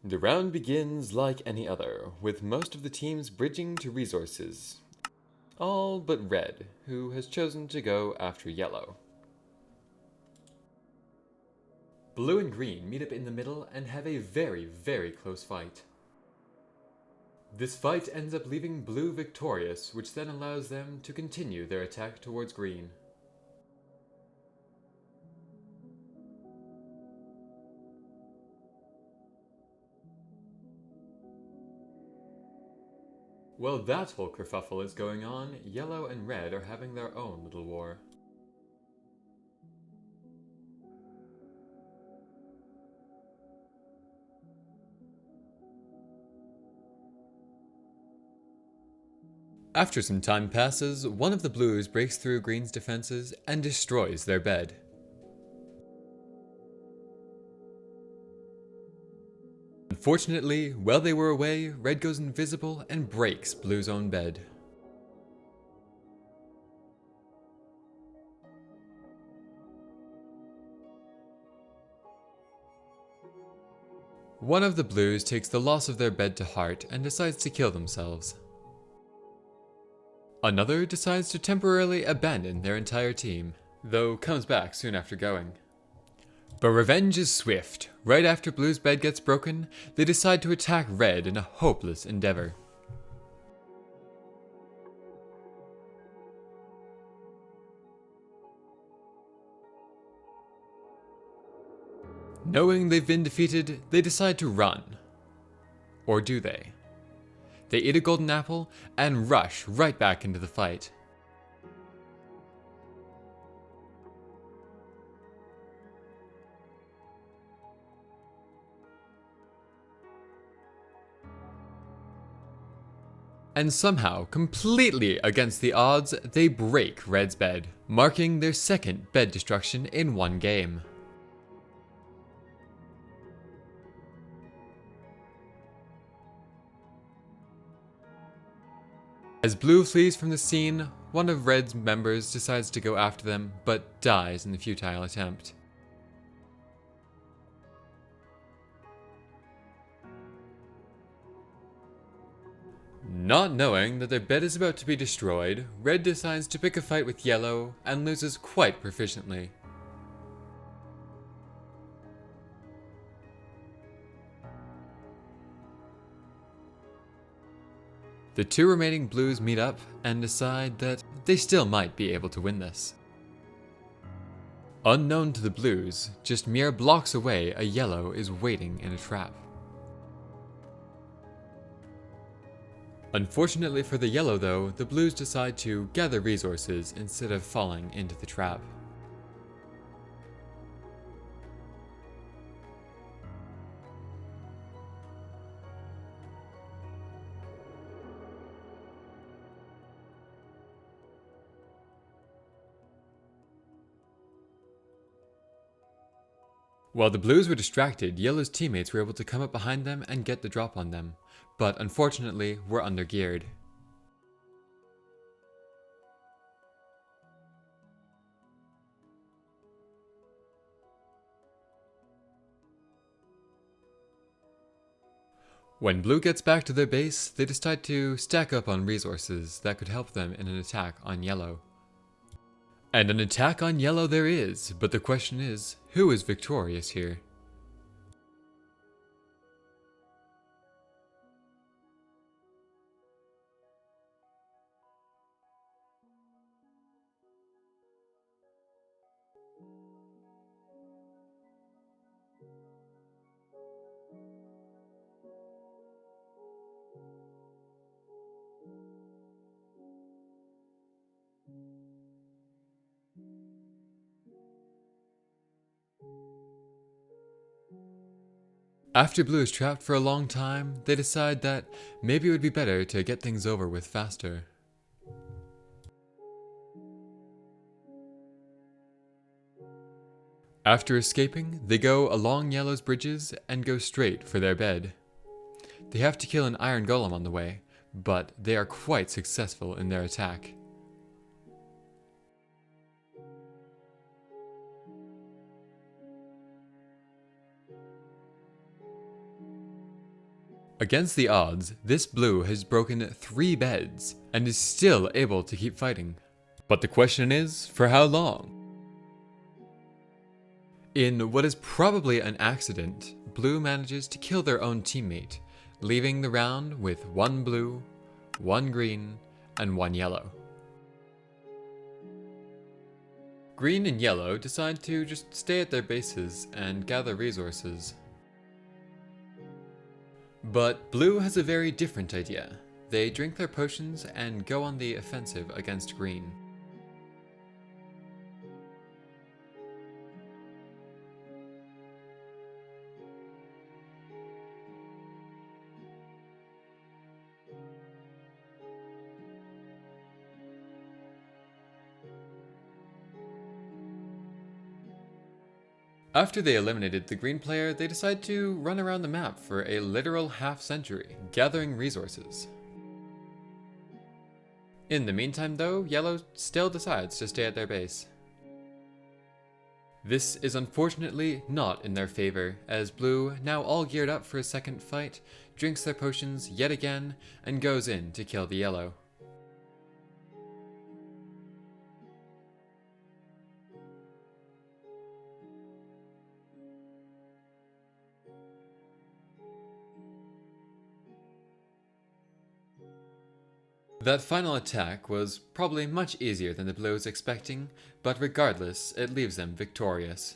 The round begins like any other, with most of the teams bridging to resources. All but Red, who has chosen to go after Yellow. Blue and Green meet up in the middle and have a very, very close fight. This fight ends up leaving Blue victorious, which then allows them to continue their attack towards Green. While that whole kerfuffle is going on, Yellow and Red are having their own little war. After some time passes, one of the Blues breaks through Green's defenses and destroys their bed. Unfortunately, while they were away, Red goes invisible and breaks Blue's own bed. One of the Blues takes the loss of their bed to heart and decides to kill themselves. Another decides to temporarily abandon their entire team, though comes back soon after going. But revenge is swift. Right after Blue's bed gets broken, they decide to attack Red in a hopeless endeavor. Knowing they've been defeated, they decide to run. Or do they? They eat a golden apple and rush right back into the fight. And somehow, completely against the odds, they break Red's bed, marking their second bed destruction in one game. As Blue flees from the scene, one of Red's members decides to go after them, but dies in the futile attempt. Not knowing that their bed is about to be destroyed, Red decides to pick a fight with Yellow and loses quite proficiently. The two remaining Blues meet up and decide that they still might be able to win this. Unknown to the Blues, just mere blocks away, a Yellow is waiting in a trap. Unfortunately for the Yellow though, the Blues decide to gather resources instead of falling into the trap. While the Blues were distracted, Yellow's teammates were able to come up behind them and get the drop on them, but unfortunately were undergeared. When Blue gets back to their base, they decide to stack up on resources that could help them in an attack on Yellow. And an attack on Yellow there is, but the question is, who is victorious here? After Blue is trapped for a long time, they decide that maybe it would be better to get things over with faster. After escaping, they go along Yellow's bridges and go straight for their bed. They have to kill an iron golem on the way, but they are quite successful in their attack. Against the odds, this blue has broken 3 beds and is still able to keep fighting. But the question is, for how long? In what is probably an accident, blue manages to kill their own teammate, leaving the round with 1 blue, 1 green, and 1 yellow. Green and yellow decide to just stay at their bases and gather resources. But blue has a very different idea. They drink their potions and go on the offensive against green. After they eliminated the green player, they decide to run around the map for a literal half-century, gathering resources. In the meantime though, yellow still decides to stay at their base. This is unfortunately not in their favor, as blue, now all geared up for a second fight, drinks their potions yet again and goes in to kill the yellow. That final attack was probably much easier than the blue was expecting, but regardless, it leaves them victorious.